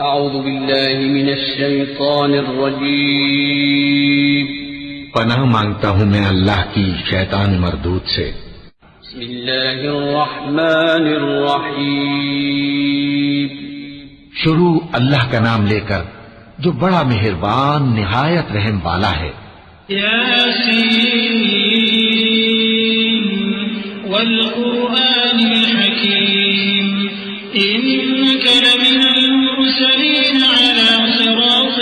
اعوذ باللہ من الشیطان الرجیم پناہ مانگتا ہوں میں اللہ کی شیطان مردود سے۔ بسم اللہ الرحمن الرحیم شروع اللہ کا نام لے کر جو بڑا مہربان نہایت رحم والا ہے۔ یاسین والقرآن الحکیم انک لمن المرسلین علی صراط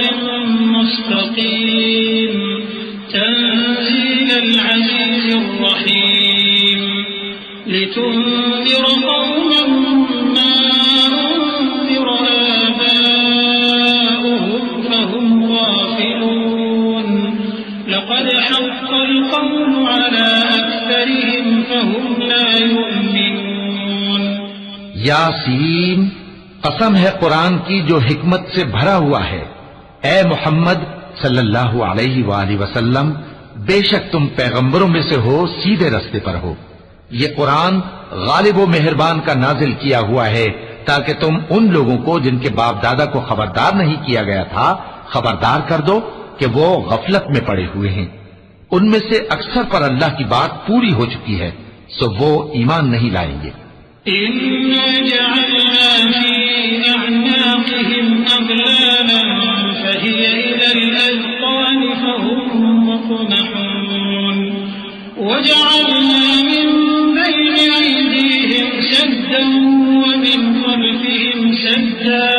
مستقیم تنزیل العزیز الرحیم لتنذر قوما ما انذر آباؤهم فهم غافلون لقد حق القول على أكثرهم فهم لا يؤمنون۔ یاسین، قسم ہے قرآن کی جو حکمت سے بھرا ہوا ہے۔ اے محمد صلی اللہ علیہ وآلہ وسلم، بے شک تم پیغمبروں میں سے ہو، سیدھے رستے پر ہو۔ یہ قرآن غالب و مہربان کا نازل کیا ہوا ہے تاکہ تم ان لوگوں کو جن کے باپ دادا کو خبردار نہیں کیا گیا تھا خبردار کر دو کہ وہ غفلت میں پڑے ہوئے ہیں۔ ان میں سے اکثر پر اللہ کی بات پوری ہو چکی ہے، سو وہ ایمان نہیں لائیں گے۔ إنا جعلنا في أعناقهم أغلالا فهي إلى الأذقان فهم مقمحون وجعلنا من بين أيديهم سدا ومن خلفهم سدا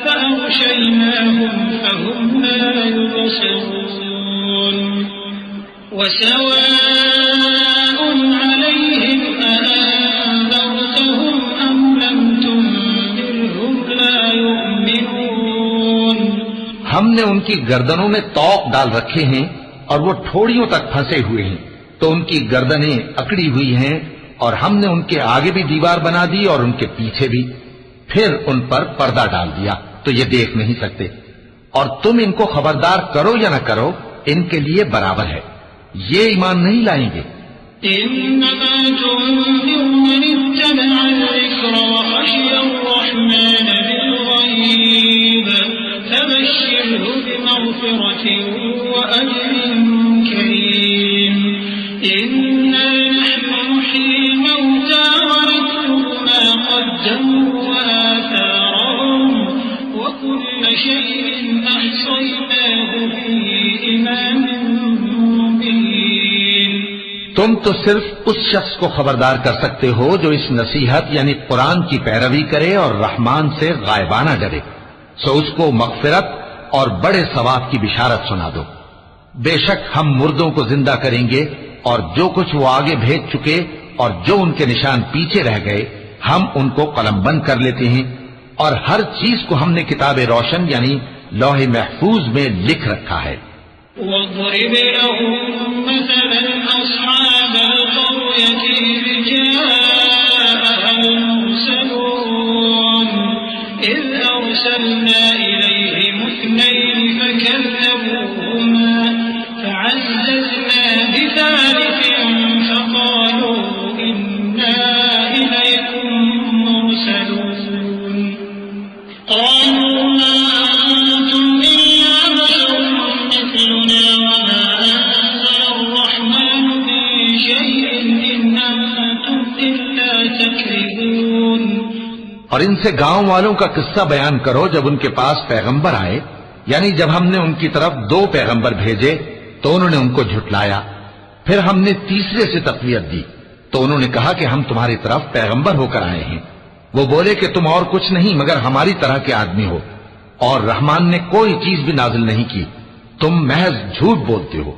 فأغشيناهم فهم لا يبصرون وسواء عليهم أأنذرتهم أم لم تنذرهم لا يؤمنون۔ ہم نے ان کی گردنوں میں طوق ڈال رکھے ہیں اور وہ ٹھوڑیوں تک پھنسے ہوئے ہیں، تو ان کی گردنیں اکڑی ہوئی ہیں، اور ہم نے ان کے آگے بھی دیوار بنا دی اور ان کے پیچھے بھی، پھر ان پر پردہ ڈال دیا تو یہ دیکھ نہیں سکتے۔ اور تم ان کو خبردار کرو یا نہ کرو، ان کے لیے برابر ہے، یہ ایمان نہیں لائیں گے۔ إنما تنذر من اتبع الذكر وخشي الرحمن بالغيب فبشره بمغفرة وأجر كريم إنا نحن نحيي الموتى ونكتب ما قدموا وآثارهم وكل شيء أحصيناه في إمام مبين۔ تم تو صرف اس شخص کو خبردار کر سکتے ہو جو اس نصیحت یعنی قرآن کی پیروی کرے اور رحمان سے غائبانہ ڈرے، سو اس کو مغفرت اور بڑے ثواب کی بشارت سنا دو۔ بے شک ہم مردوں کو زندہ کریں گے، اور جو کچھ وہ آگے بھیج چکے اور جو ان کے نشان پیچھے رہ گئے ہم ان کو قلم بند کر لیتے ہیں، اور ہر چیز کو ہم نے کتاب روشن یعنی لوح محفوظ میں لکھ رکھا ہے۔ واضرب لهم مثلا أصحاب القرية إذ جاءها المرسلون إذ أرسلنا إليهم اثنين فكذبوهما فعززنا بثالث فقالوا إنا إليكم مرسلون قالوا ما أنتم إلا بشر مثلنا وما أنزل الرحمن من شيء إن أنتم إلا تكذبون۔ اور ان سے گاؤں والوں کا قصہ بیان کرو جب ان کے پاس پیغمبر آئے، یعنی جب ہم نے ان کی طرف 2 پیغمبر بھیجے تو انہوں نے ان کو جھٹلایا، پھر ہم نے تیسرے سے تقویت دی تو انہوں نے کہا کہ ہم تمہاری طرف پیغمبر ہو کر آئے ہیں۔ وہ بولے کہ تم اور کچھ نہیں مگر ہماری طرح کے آدمی ہو، اور رحمان نے کوئی چیز بھی نازل نہیں کی، تم محض جھوٹ بولتے ہو۔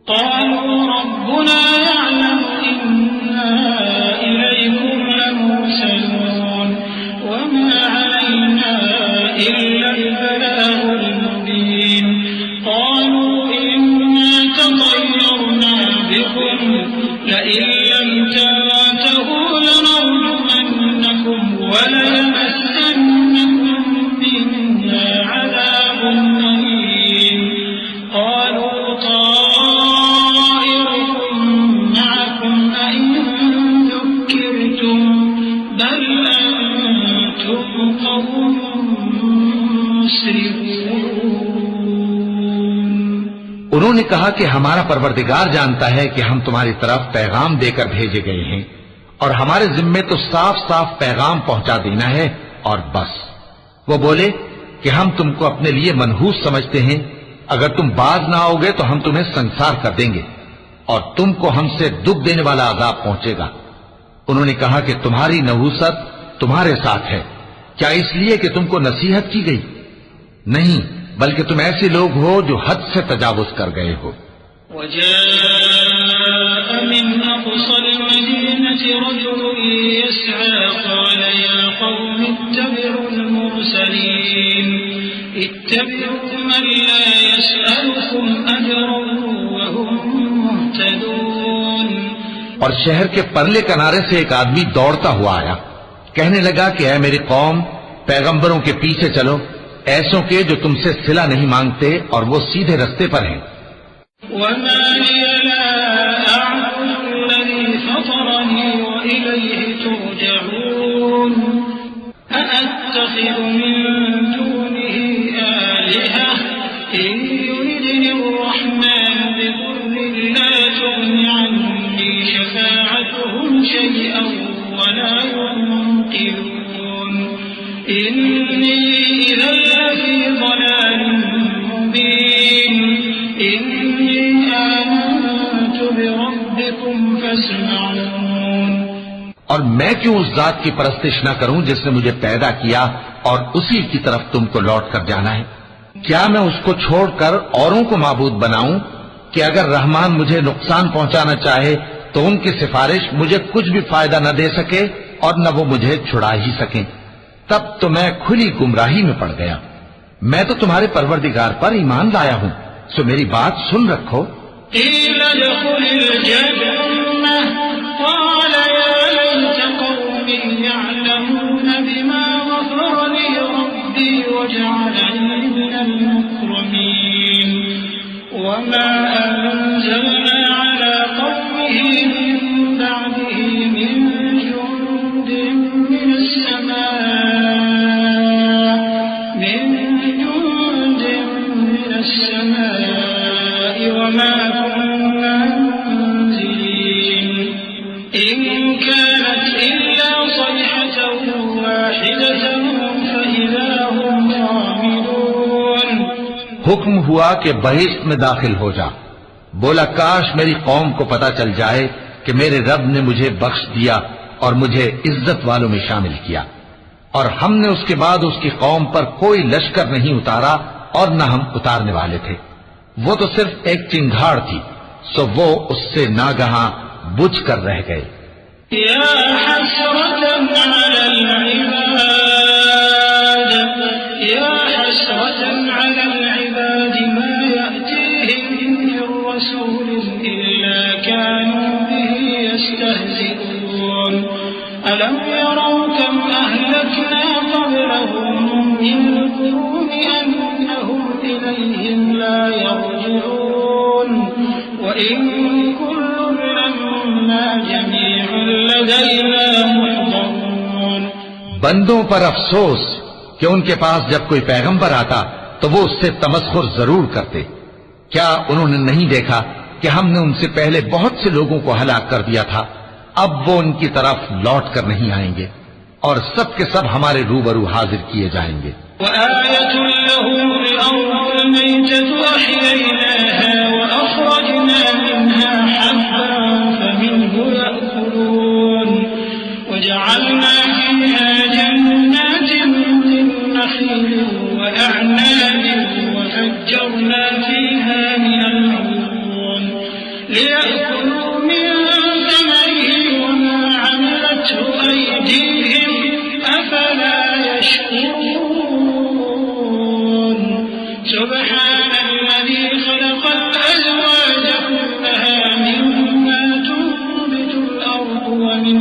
قالوا ربنا يعلم إنا إليكم لمرسلون وما علينا إلا البلاغ المبين قالوا إنا تطيرنا بكم لئن لم تنتهوا لنرجمنكم وليمسنكم منا عذاب أليم قالوا طائركم معكم أئن ذكرتم بل أنتم قوم مسرفون انہوں نے کہا کہ ہمارا پروردگار جانتا ہے کہ ہم تمہاری طرف پیغام دے کر بھیجے گئے ہیں اور ہمارے ذمے تو صاف صاف پیغام پہنچا دینا ہے اور بس۔ وہ بولے کہ ہم تم کو اپنے لیے منحوس سمجھتے ہیں، اگر تم باز نہ آؤ گے تو ہم تمہیں سنسار کر دیں گے اور تم کو ہم سے دکھ دینے والا عذاب پہنچے گا۔ انہوں نے کہا کہ تمہاری نحوست تمہارے ساتھ ہے، کیا اس لیے کہ تم کو نصیحت کی گئی؟ نہیں، بلکہ تم ایسے لوگ ہو جو حد سے تجاوز کر گئے ہو۔ وجاء من أقصى المدينة رجل يسعى قال يا قوم اتبعوا المرسلين اتبعوا من لا يسألكم أجرا وهم مهتدون۔ اور شہر کے پرلے کنارے سے ایک آدمی دوڑتا ہوا آیا، کہنے لگا کہ اے میری قوم، پیغمبروں کے پیچھے چلو، ایسوں کے جو تم سے صلہ نہیں مانگتے اور وہ سیدھے رستے پر ہیں۔ وما لي لا أعبد الذي فطرني وإليه ترجعون أأتخذ من دونه آلهة إن يردني الرحمن بضر لا تغن عني شفاعتهم شيئا ولا ينقذون إني إذا لفي ضلال مبين إني آمنت بربكم فاسمعون۔ اور میں کیوں اس ذات کی پرستش نہ کروں جس نے مجھے پیدا کیا اور اسی کی طرف تم کو لوٹ کر جانا ہے؟ کیا میں اس کو چھوڑ کر اوروں کو معبود بناؤں کہ اگر رحمان مجھے نقصان پہنچانا چاہے تو ان کی سفارش مجھے کچھ بھی فائدہ نہ دے سکے اور نہ وہ مجھے چھڑا ہی سکیں؟ تب تو میں کھلی گمراہی میں پڑ گیا۔ میں تو تمہارے پروردگار پر ایمان لایا ہوں، سو میری بات سن رکھو۔ قيل ادخل الجنة قال يا ليت قومي يعلمون بما غفر لي ربي وجعلني من المكرمين وما أنزلنا على قومه من بعده من جند من السماء وما كنا منزلين إن كانت إلا صيحة واحدة فإذا هم خامدون۔ حکم ہوا کہ بہشت میں داخل ہو جا۔ بولا کاش میری قوم کو پتا چل جائے کہ میرے رب نے مجھے بخش دیا اور مجھے عزت والوں میں شامل کیا، اور ہم نے اس کے بعد اس کی قوم پر کوئی لشکر نہیں اتارا اور نہ ہم اتارنے والے تھے۔ وہ تو صرف ایک چنگھاڑ تھی، سو وہ اس سے ناگہاں بجھ کر رہ گئے۔ يا حسرة على العباد يا حسرة على العباد ما يأتيهم من رسول إلا كانوا به يستهزئون ألم يروا كم أهلكنا قبلهم من القرون أنهم إليهم لا يرجعون وإن كل لما جميع لدينا محضرون۔ بندوں پر افسوس کہ ان کے پاس جب کوئی پیغمبر آتا تو وہ اس سے تمسخر ضرور کرتے۔ کیا انہوں نے نہیں دیکھا کہ ہم نے ان سے پہلے بہت سے لوگوں کو ہلاک کر دیا تھا؟ اب وہ ان کی طرف لوٹ کر نہیں آئیں گے اور سب کے سب ہمارے روبرو حاضر کیے جائیں گے۔ وآية لهم الأرض الميتة أحييناها وأخرجنا منها حبا فمنه يأكلون وجعلنا فيها جنات من نخيل وأعناب وفجرنا فيها من العيون ليأكلوا من ثمره وما عملته أيديهم أفلا يشكرون سبحان الذي خلق الأزواج كلها مما تنبت الأرض ومن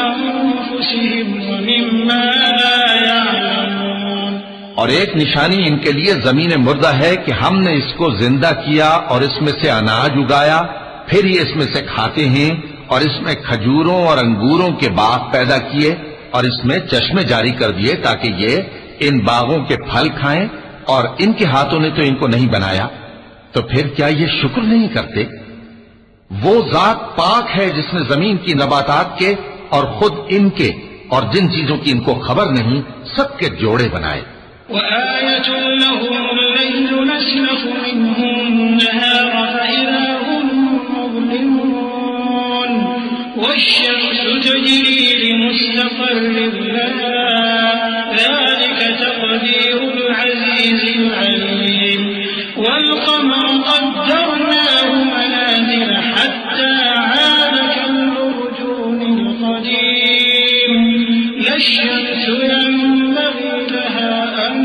أنفسهم ومما لا يعلمون۔ اور ایک نشانی ان کے لیے زمین مردہ ہے کہ ہم نے اس کو زندہ کیا اور اس میں سے اناج اگایا، پھر یہ اس میں سے کھاتے ہیں، اور اس میں کھجوروں اور انگوروں کے باغ پیدا کیے اور اس میں چشمے جاری کر دیے تاکہ یہ ان باغوں کے پھل کھائیں، اور ان کے ہاتھوں نے تو ان کو نہیں بنایا، تو پھر کیا یہ شکر نہیں کرتے؟ وہ ذات پاک ہے جس نے زمین کی نباتات کے اور خود ان کے اور جن چیزوں کی ان کو خبر نہیں سب کے جوڑے بنائے۔ وآية لهم الليل نسلخ منه النهار فإذا هم مظلمون والشمس تجري لمستقر لها ذلك تقدير العزيز العليم والقمر قدرناه منازل حتى عاد كالأرجون القديم لا الشمس ينبغي لها أن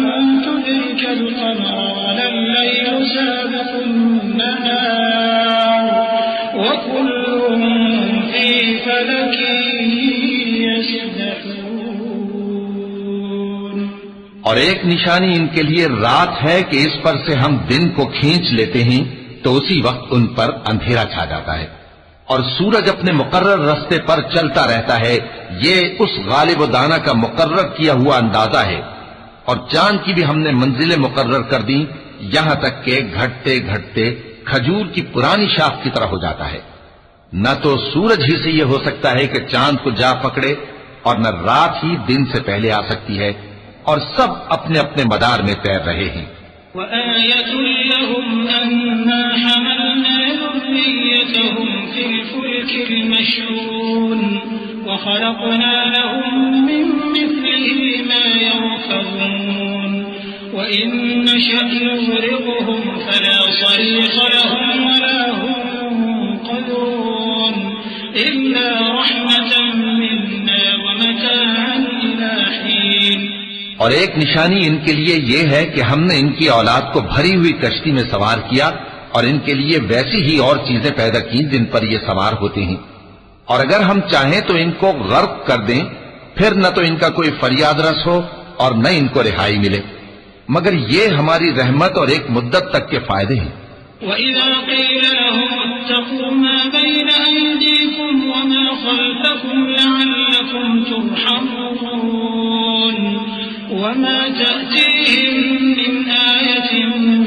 تدرك القمر ولا الليل سابق النهار وكل في فلك يسبحون۔ اور ایک نشانی ان کے لیے رات ہے کہ اس پر سے ہم دن کو کھینچ لیتے ہیں تو اسی وقت ان پر اندھیرا چھا جاتا ہے، اور سورج اپنے مقرر راستے پر چلتا رہتا ہے، یہ اس غالب و دانا کا مقرر کیا ہوا اندازہ ہے۔ اور چاند کی بھی ہم نے منزلیں مقرر کر دی، یہاں تک کہ گھٹتے گھٹتے کھجور کی پرانی شاخ کی طرح ہو جاتا ہے۔ نہ تو سورج ہی سے یہ ہو سکتا ہے کہ چاند کو جا پکڑے، اور نہ رات ہی دن سے پہلے آ سکتی ہے، اور سب اپنے اپنے مدار میں تیر رہے ہیں۔ وآية لهم أنا حملنا ذريتهم في الفلك المشحون وخلقنا لهم من مثله ما يركبون وإن نشأ نغرقهم فلا صريخ لهم ولا هم ينقذون إلا رحمة منا ومتاعا إلى حين۔ اور ایک نشانی ان کے لیے یہ ہے کہ ہم نے ان کی اولاد کو بھری ہوئی کشتی میں سوار کیا، اور ان کے لیے ویسی ہی اور چیزیں پیدا کی جن پر یہ سوار ہوتے ہیں، اور اگر ہم چاہیں تو ان کو غرق کر دیں، پھر نہ تو ان کا کوئی فریاد رس ہو اور نہ ان کو رہائی ملے، مگر یہ ہماری رحمت اور ایک مدت تک کے فائدے ہیں۔ وَإِذَا قِيلَ لَهُمُ اتَّقُوا مَا بَيْنَ أَيْدِيكُمْ وَمَا خَلْفَكُمْ لَعَلَّكُمْ تُرْحَمُونَ وَمَا تَأْتِيهِمْ مِنْ آيَةٍ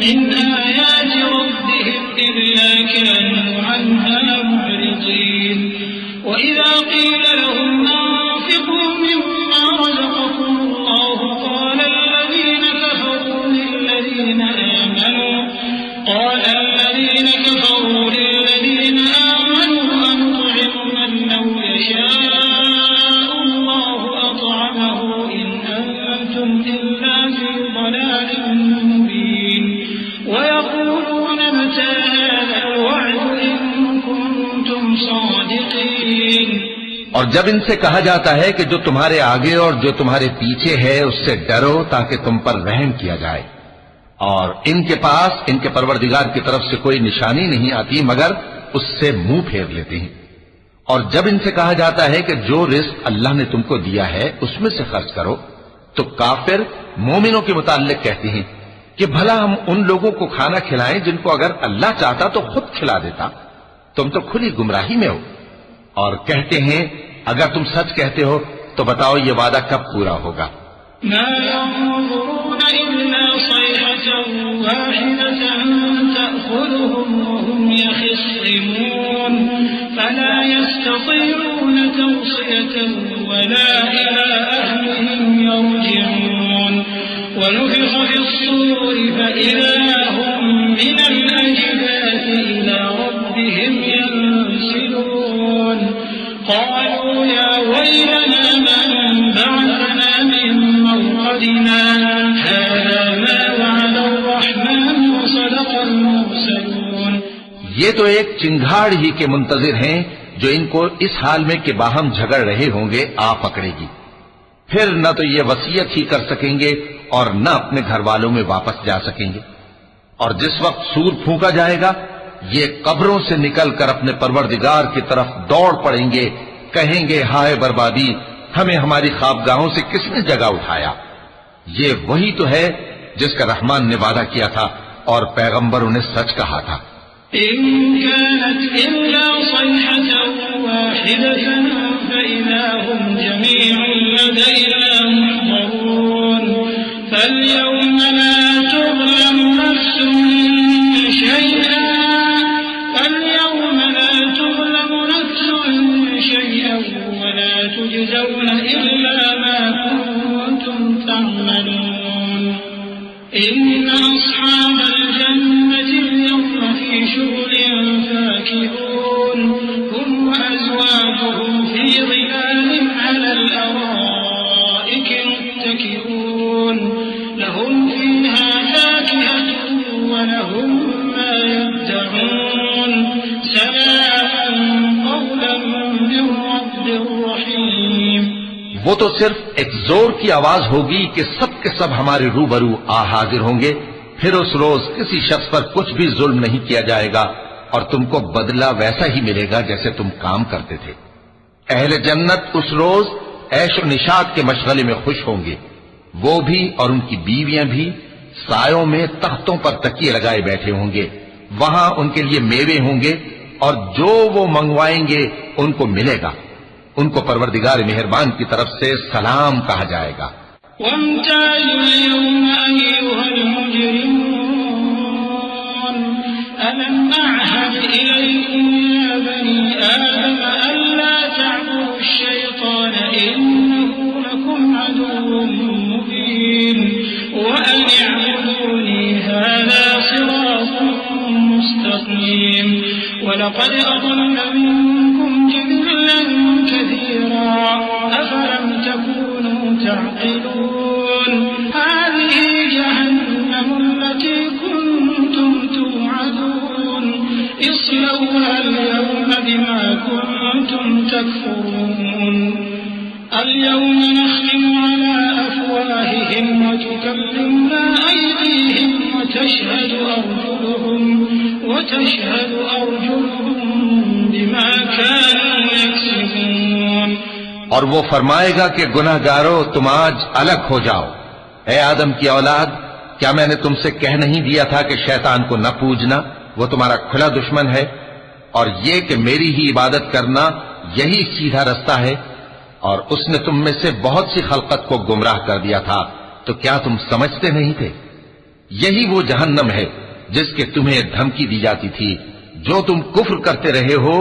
مِنْ آيَاتِ رَبِّهِمْ إِلَّا كَانُوا عَنْهَا مُعْرِضِينَ وَإِذَا قِيلَ لَهُمْ أَنفِقُوا مِمَّا رَزَقَكُمُ اللَّهُ قَالَ الَّذِينَ كَفَرُوا لِلَّذِينَ آمَنُوا أَنُطْعِمُ مَن لَّوْ يَشَاءُ اللَّهُ أَطْعَمَهُ إِنْ أَنتُمْ إِلَّا فِي ضَلَالٍ مُّبِينٍ وَيَقُولُونَ مَتَىٰ هَٰذَا الْوَعْدُ إِن كُنتُمْ صَادِقِينَ۔ اور جب ان سے کہا جاتا ہے کہ جو تمہارے آگے اور جو تمہارے پیچھے ہے اس سے ڈرو تاکہ تم پر رحم کیا جائے، اور ان کے پاس ان کے پروردگار کی طرف سے کوئی نشانی نہیں آتی مگر اس سے منہ پھیر لیتے ہیں۔ اور جب ان سے کہا جاتا ہے کہ جو رزق اللہ نے تم کو دیا ہے اس میں سے خرچ کرو، تو کافر مومنوں کے متعلق کہتے ہیں کہ بھلا ہم ان لوگوں کو کھانا کھلائیں جن کو اگر اللہ چاہتا تو خود کھلا دیتا، تم تو کھلی گمراہی میں ہو۔ اور کہتے ہیں اگر تم سچ کہتے ہو تو بتاؤ یہ وعدہ کب پورا ہوگا؟ ما ينظرون إلا صيحة واحدة تأخذهم وهم يخصمون فلا يستطيعون توصية ولا إلى أهلهم يرجعون ونفخ في الصور فإذا هم من الأجداث إلى ربهم ينسلون قالوا يا ويلنا من بعثنا من مرقدنا هذا ما وعد الرحمن وصدق المرسلون۔ یہ تو ایک چنگھاڑ ہی کے منتظر ہیں جو ان کو اس حال میں کہ باہم جھگڑ رہے ہوں گے آ پکڑے گی، پھر نہ تو یہ وصیت ہی کر سکیں گے اور نہ اپنے گھر والوں میں واپس جا سکیں گے۔ اور جس وقت سور پھونکا جائے گا یہ قبروں سے نکل کر اپنے پروردگار کی طرف دوڑ پڑیں گے، کہیں گے ہائے بربادی، ہمیں ہماری خوابگاہوں سے کس نے جگہ اٹھایا۔ یہ وہی تو ہے جس کا رحمان نے وعدہ کیا تھا اور پیغمبروں نے سچ کہا تھا۔ إن كانت إلا صيحة واحدة فإذا هم جميع لدينا محضرون فاليوم لا تظلم نفس شيئا ولا تجزون إلا ما كنتم تعملون إن أصحاب الجنة اليوم في شغل فاكهون هم وأزواجهم في ظلال على الأرائك متكئون لهم فيها فاكهة ولهم ما يدعون سلام قولا من رب رحيم. وہ تو صرف ایک زور کی آواز ہوگی کہ سب کے سب ہمارے روبرو آ حاضر ہوں گے. پھر اس روز کسی شخص پر کچھ بھی ظلم نہیں کیا جائے گا اور تم کو بدلہ ویسا ہی ملے گا جیسے تم کام کرتے تھے. اہل جنت اس روز عیش و نشاط کے مشغلے میں خوش ہوں گے. وہ بھی اور ان کی بیویاں بھی سایوں میں تختوں پر تکیے لگائے بیٹھے ہوں گے. وہاں ان کے لیے میوے ہوں گے اور جو وہ منگوائیں گے ان کو ملے گا. ان کو پروردگار مہربان کی طرف سے سلام کہا جائے گا. وامتازوا اليوم أيها المجرمون ألم أعهد إليكم يا بني آدم ألا تعبدوا الشيطان إنه لكم عدو مبين وأن اعبدوني هذا صراط مستقيم ولقد أضل منكم جبلا كثيرا أفلم تكونوا تعقلون هذه جهنم التي كنتم توعدون اصلوها اليوم بما كنتم تكفرون اليوم نختم على أفواههم وتكلمنا أيديهم وتشهد أرجلهم بما كانوا يكسبون. اور وہ فرمائے گا کہ گناہگارو تم آج الگ ہو جاؤ. اے آدم کی اولاد، کیا میں نے تم سے کہہ نہیں دیا تھا کہ شیطان کو نہ پوجنا، وہ تمہارا کھلا دشمن ہے، اور یہ کہ میری ہی عبادت کرنا یہی سیدھا رستہ ہے. اور اس نے تم میں سے بہت سی خلقت کو گمراہ کر دیا تھا، تو کیا تم سمجھتے نہیں تھے؟ یہی وہ جہنم ہے جس کے تمہیں دھمکی دی جاتی تھی. جو تم کفر کرتے رہے ہو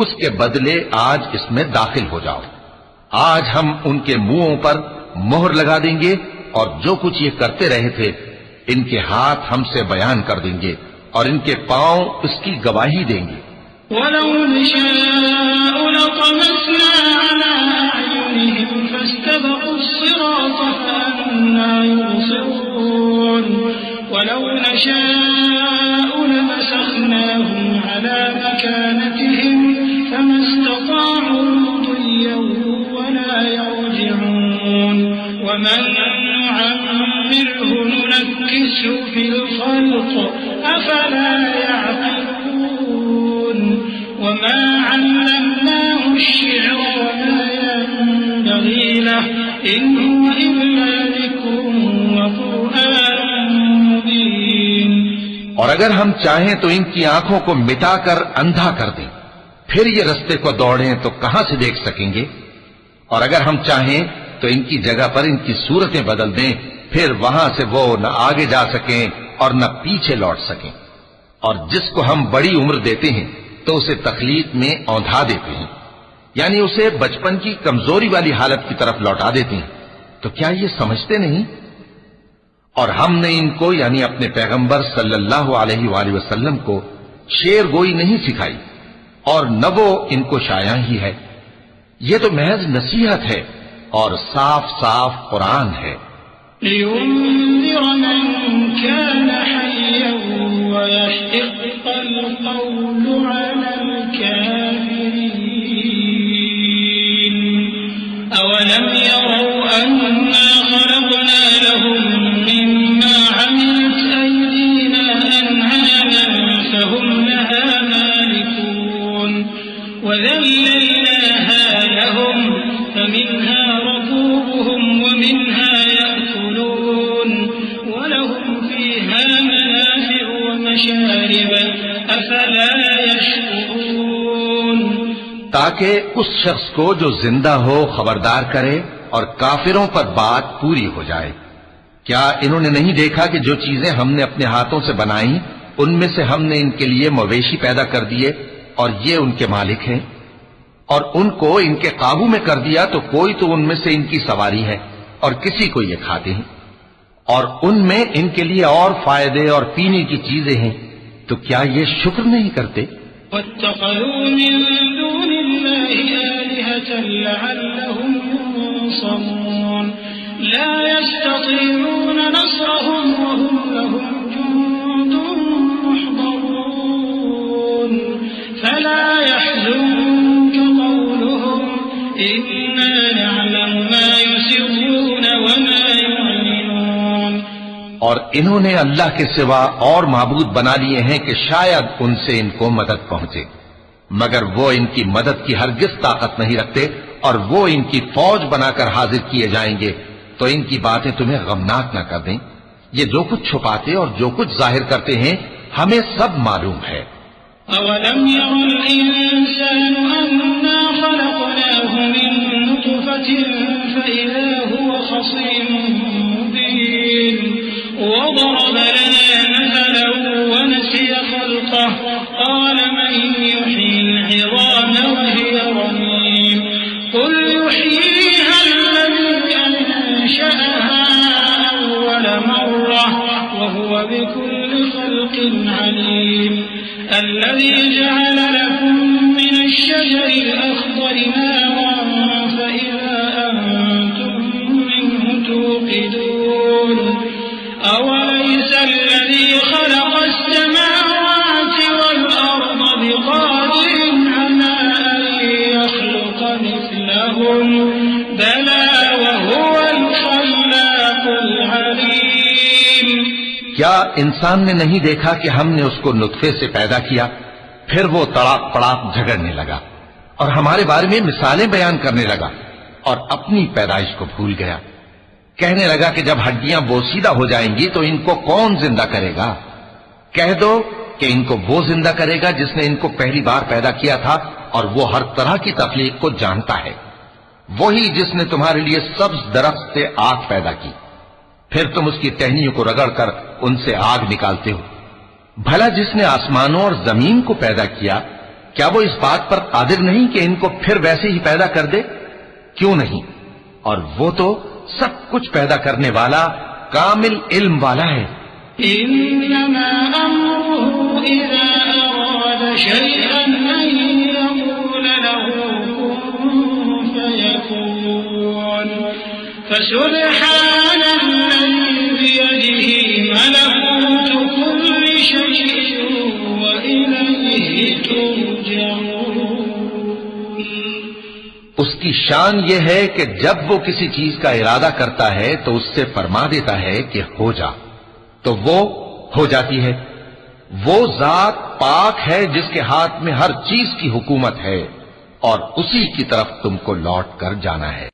اس کے بدلے آج اس میں داخل ہو جاؤ. آج ہم ان کے منہوں پر مہر لگا دیں گے اور جو کچھ یہ کرتے رہے تھے ان کے ہاتھ ہم سے بیان کر دیں گے اور ان کے پاؤں اس کی گواہی دیں گے. وَلَوْ نَشَاءُ لَطَمَسْنَا عَلَىٰ أَعْيُنِهِمْ فَاسْتَبَقُوا الصِّرَاطَ فَأَنَّىٰ يُبْصِرُونَ وَلَوْ نَشَاءُ لَمَسَخْنَاهُمْ عَلَىٰ مَكَانَتِهِمْ فَمَا اسْتَطَاعُوا مُضِيًّا وَلَا يَرْجِعُونَ وَمَن نُّعَمِّرْهُ نُنَكِّسْهُ فِي الْخَلْقِ أَفَلَا يَعْقِلُونَ وما علمناه الشعر وما ينبغي له إن هو إلا ذكر وقرآن مبين. اور اگر ہم چاہیں تو ان کی آنکھوں کو مٹا کر اندھا کر دیں، پھر یہ رستے کو دوڑیں تو کہاں سے دیکھ سکیں گے؟ اور اگر ہم چاہیں تو ان کی جگہ پر ان کی صورتیں بدل دیں، پھر وہاں سے وہ نہ آگے جا سکیں اور نہ پیچھے لوٹ سکیں. اور جس کو ہم بڑی عمر دیتے ہیں تو اسے تخلیق میں اوندھا دیتے ہیں، یعنی اسے بچپن کی کمزوری والی حالت کی طرف لوٹا دیتے ہیں. تو کیا یہ سمجھتے نہیں؟ اور ہم نے ان کو یعنی اپنے پیغمبر صلی اللہ علیہ وآلہ وسلم کو شعر گوئی نہیں سکھائی اور نہ وہ ان کو شایع ہی ہے. یہ تو محض نصیحت ہے اور صاف صاف قرآن ہے. لِيُنذِرَ مَن كَانَ حَيًّا وَيَحِقَّ الْقَوْلُ عَلَى الْكَافِرِينَ أَوَلَمْ يَرَوْا أَنَّا خَلَقْنَا لَهُم مِّمَّا عَمِلَتْ أَيْدِينَا أَنْعَامًا فَهُمْ لَهَا مَالِكُونَ وَذَلَّلْنَاهَا لَهُمْ فَمِنْهَا رَكُوبُهُمْ وَمِنْهَا يَأْكُلُونَ وَلَهُمْ فِيهَا مَنَافِعُ وَمَشَارِبُ أَفَلَا يَشْكُرُونَ. تاکہ اس شخص کو جو زندہ ہو خبردار کرے اور کافروں پر بات پوری ہو جائے۔ کیا انہوں نے نہیں دیکھا کہ جو چیزیں ہم نے اپنے ہاتھوں سے بنائیں ان میں سے ہم نے ان کے لیے مویشی پیدا کر دیے اور یہ ان کے مالک ہیں، اور ان کو ان کے قابو میں کر دیا تو کوئی تو ان میں سے ان کی سواری ہے اور کسی کو یہ کھاتے ہیں، اور ان میں ان کے لیے اور فائدے اور پینے کی چیزیں ہیں، تو کیا یہ شکر نہیں کرتے؟ واتخذوا من دون الله آلهة لعلهم ينصرون لا يستطيعون نصرهم وهم لهم جند محضرون فلا يحزنك قولهم إنا نعلم ما يسرون وما يعلنون۔ اور انہوں نے اللہ کے سوا اور معبود بنا لیے ہیں کہ شاید ان سے ان کو مدد پہنچے، مگر وہ ان کی مدد کی ہرگز طاقت نہیں رکھتے، اور وہ ان کی فوج بنا کر حاضر کیے جائیں گے تو ان کی باتیں تمہیں غمناک نہ کر دیں۔ یہ جو کچھ چھپاتے اور جو کچھ ظاہر کرتے ہیں ہمیں سب معلوم ہے۔ أَوَلَمْ يَرَ الْإِنسَانُ أَنَّا خَلَقْنَاهُ مِن نُّطْفَةٍ فَإِذَا هُوَ خَصِيمٌ مُّبِينٌ وَضَرَبَ لَنَا مَثَلًا وَنَسِيَ خَلْقَهُ قَالَ مَن يُحْيِي الْعِظَامَ وَهِيَ رَمِيمٌ قُلْ يُحْيِيهَا الَّذِي أَنشَأَهَا أَوَّلَ مَرَّةٍ وَهُوَ بِكُلِّ خَلْقٍ عَلِيمٌ الذي جعل لكم من الشجر الأخضر نارا فإذا أنتم منه توقدون أوليس الذي خلق السماوات والأرض بقادر على أن يخلق مثلهم بلى وهو الخلاق العليم۔ کیا انسان نے نہیں دیکھا کہ ہم نے اس کو نطفے سے پیدا کیا، پھر وہ تڑاک پڑاک جھگڑنے لگا اور ہمارے بارے میں مثالیں بیان کرنے لگا اور اپنی پیدائش کو بھول گیا، کہنے لگا کہ جب ہڈیاں بوسیدہ ہو جائیں گی تو ان کو کون زندہ کرے گا؟ کہہ دو کہ ان کو وہ زندہ کرے گا جس نے ان کو پہلی بار پیدا کیا تھا، اور وہ ہر طرح کی تخلیق کو جانتا ہے، وہی جس نے تمہارے لیے سبز درخت سے آگ پیدا کی، پھر تم اس کی ٹہنیوں کو رگڑ کر ان سے آگ نکالتے ہو۔ بھلا جس نے آسمانوں اور زمین کو پیدا کیا، کیا وہ اس بات پر قادر نہیں کہ ان کو پھر ویسے ہی پیدا کر دے؟ کیوں نہیں؟ اور وہ تو سب کچھ پیدا کرنے والا کامل علم والا ہے۔ إنما أمره إذا أراد شيئا أن يقول له كن فيكون فسبحان الذي بيده ملكوت كل شيء وإليه ترجعون۔ اس کی شان یہ ہے کہ جب وہ کسی چیز کا ارادہ کرتا ہے تو اس سے فرما دیتا ہے کہ ہو جا، تو وہ ہو جاتی ہے۔ وہ ذات پاک ہے جس کے ہاتھ میں ہر چیز کی حکومت ہے، اور اسی کی طرف تم کو لوٹ کر جانا ہے۔